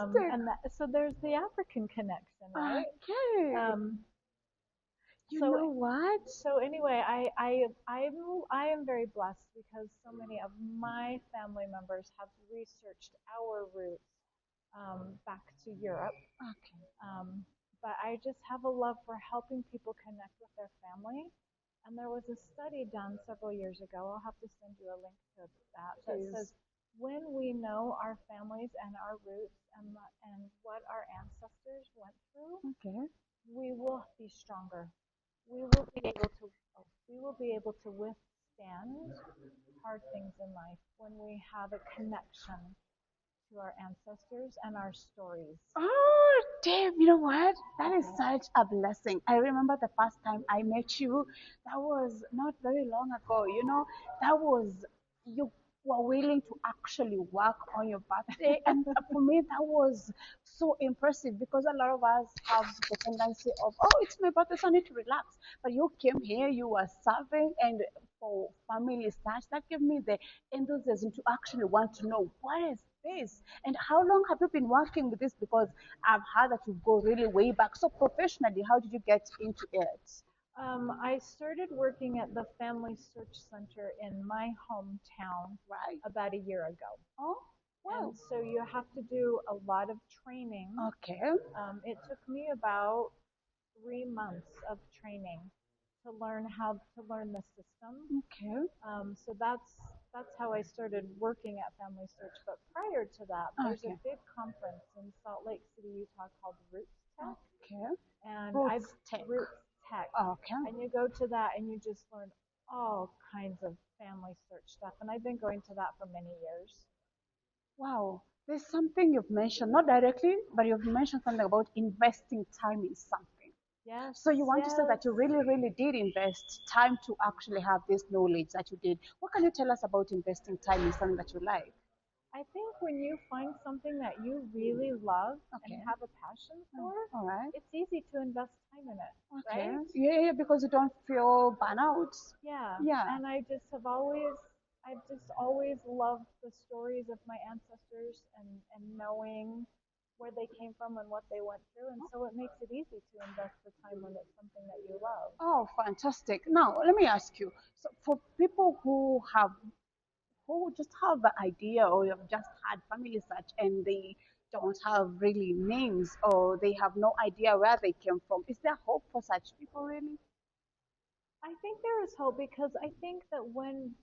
And so there's the African connection, right? Okay. Um, You so know what? so anyway, I am very blessed because so many of my family members have researched our roots back to Europe. Okay. But I just have a love for helping people connect with their family. And there was a study done several years ago. I'll have to send you a link to that says Please. when we know our families and our roots and what our ancestors went through, Okay. we will be stronger. We will be able to we will be able to withstand hard things in life when we have a connection to our ancestors and our stories. Oh, Dave, you know what? That is Okay. such a blessing. I remember the first time I met you. That was not very long ago. That was you were willing to actually work on your birthday. And for me, that was so impressive because a lot of us have the tendency of, oh, it's my birthday, so I need to relax. But you came here, you were serving, and for family search, that gave me the enthusiasm to actually want to know what is this and how long have you been working with this? Because I've heard that you go really way back. So professionally, how did you get into it? I started working at the Family Search Center in my hometown Right. about a year ago. Oh, And wow. so you have to do a lot of training. Okay. It took me about 3 months of training to learn how to learn the system. Okay. So that's how I started working at Family Search. But prior to that, there's a Okay. big conference in Salt Lake City, Utah called Roots Tech, Okay. and I Roots tech. Roots Tech, Okay. and you go to that and you just learn all kinds of family search stuff. And I've been going to that for many years. Wow. There's something you've mentioned, not directly, but you've mentioned something about investing time in something. Yes, So you want to say yes. that you really, really did invest time to actually have this knowledge that you did. What can you tell us about investing time in something that you like? I think when you find something that you really love and Okay. have a passion for, All right. it's easy to invest time in it, Okay. right? Yeah, yeah, because you don't feel burnout. Yeah, Yeah. and I've just always loved the stories of my ancestors and knowing where they came from and what they went through, and so it makes it easy to invest the time when it's something that you love. Oh, fantastic. Now, let me ask you. So, for people who just have the idea or have just had family search and they don't have really names or they have no idea where they came from, is there hope for such people really? I think there is hope because I think that when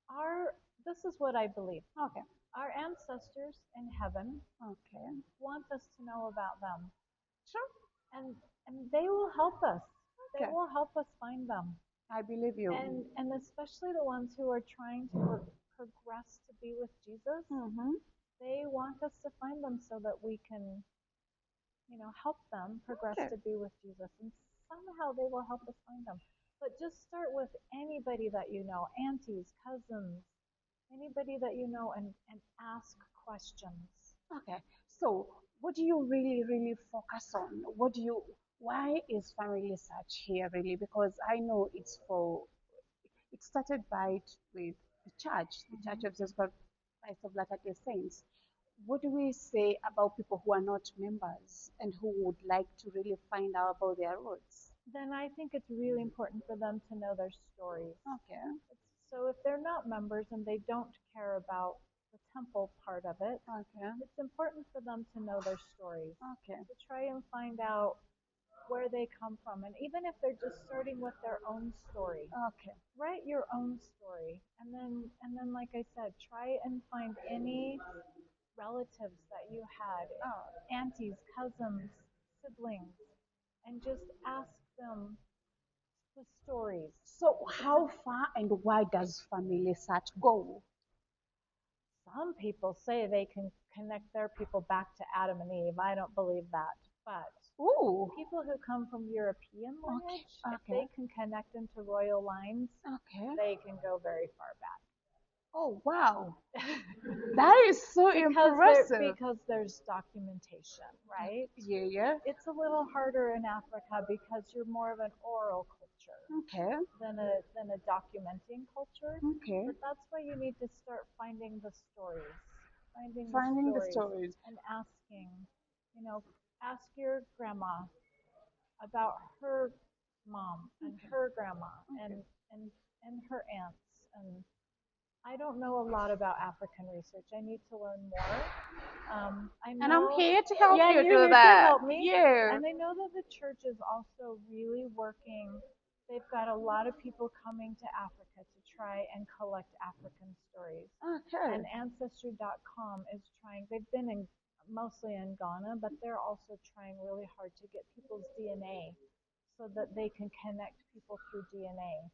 our this is what I believe. Okay. Our ancestors in heaven Okay. want us to know about them, Sure. and they will help us. They Okay. will help us find them, I believe you. and especially the ones who are trying to progress to be with Jesus. Mm-hmm. They want us to find them so that we can, help them progress Okay. to be with Jesus, and somehow they will help us find them. But just start with anybody that you know, aunties, cousins, anybody that you know, and ask questions. Okay. So, what do you really, really focus on? Why is family search here really? Because I know it started with the church, the Church Hmm. of Jesus Christ of Latter-day Saints. What do we say about people who are not members and who would like to really find out about their roots? Then I think it's really important for them to know their stories. Okay. So if they're not members and they don't care about the temple part of it, Okay. it's important for them to know their stories, Okay. to try and find out where they come from. And even if they're just starting with their own story, Okay. write your own story. And then like I said, try and find any relatives that you had, aunties, cousins, siblings, and just ask them the stories. So, It's a how far and wide does family search go? Some people say they can connect their people back to Adam and Eve. I don't believe that. But Ooh. people who come from European Okay. lineage, if Okay. they can connect into royal lines, Okay. they can go very far Oh, wow. back. That is so impressive. Because there's documentation, right? Yeah, yeah. It's a little harder in Africa because you're more of an oral culture Okay. than a documenting culture. Okay. But that's why you need to start finding the stories. finding the Finding the stories stories. and asking, you know, ask your grandma about her mom and Okay. her grandma Okay. and and her aunts. And I don't know a lot about African research. I need to learn more. I And I'm know, here to help yeah, you and you're do here to that. help me. Yeah. And I know that the church is also really working. They've got a lot of people coming to Africa to try and collect African stories. Okay. And Ancestry.com is trying, they've been in mostly in Ghana, but they're also trying really hard to get people's DNA so that they can connect people through DNA.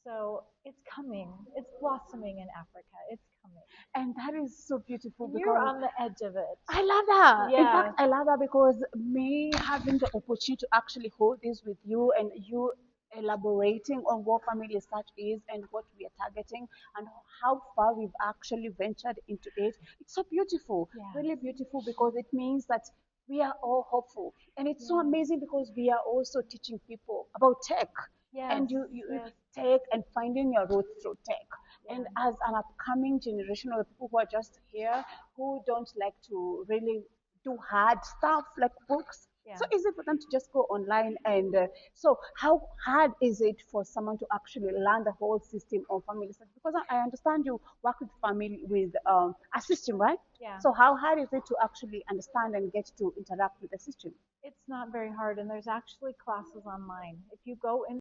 So it's coming. It's blossoming in Africa. It's coming. And that is so beautiful And you're because on the edge of it. I love that. In Yeah. fact, I love that because me having the opportunity to actually hold this with you and you elaborating on what family search is and what we are targeting and how far we've actually ventured into it. It's so beautiful, Yeah. really beautiful because it means that we are all hopeful. And it's so Yeah. amazing because we are also teaching people about tech Yes. and you Yes. tech and finding your roots through tech. And Yeah. as an upcoming generation of people who are just here, who don't like to really do hard stuff like books, Yeah. so easy for them to just go online. And so, how hard is it for someone to actually learn the whole system of family study? Because I understand you work with family with a system, right? Yeah. So, how hard is it to actually understand and get to interact with the system? It's not very hard, and there's actually classes online. If you go in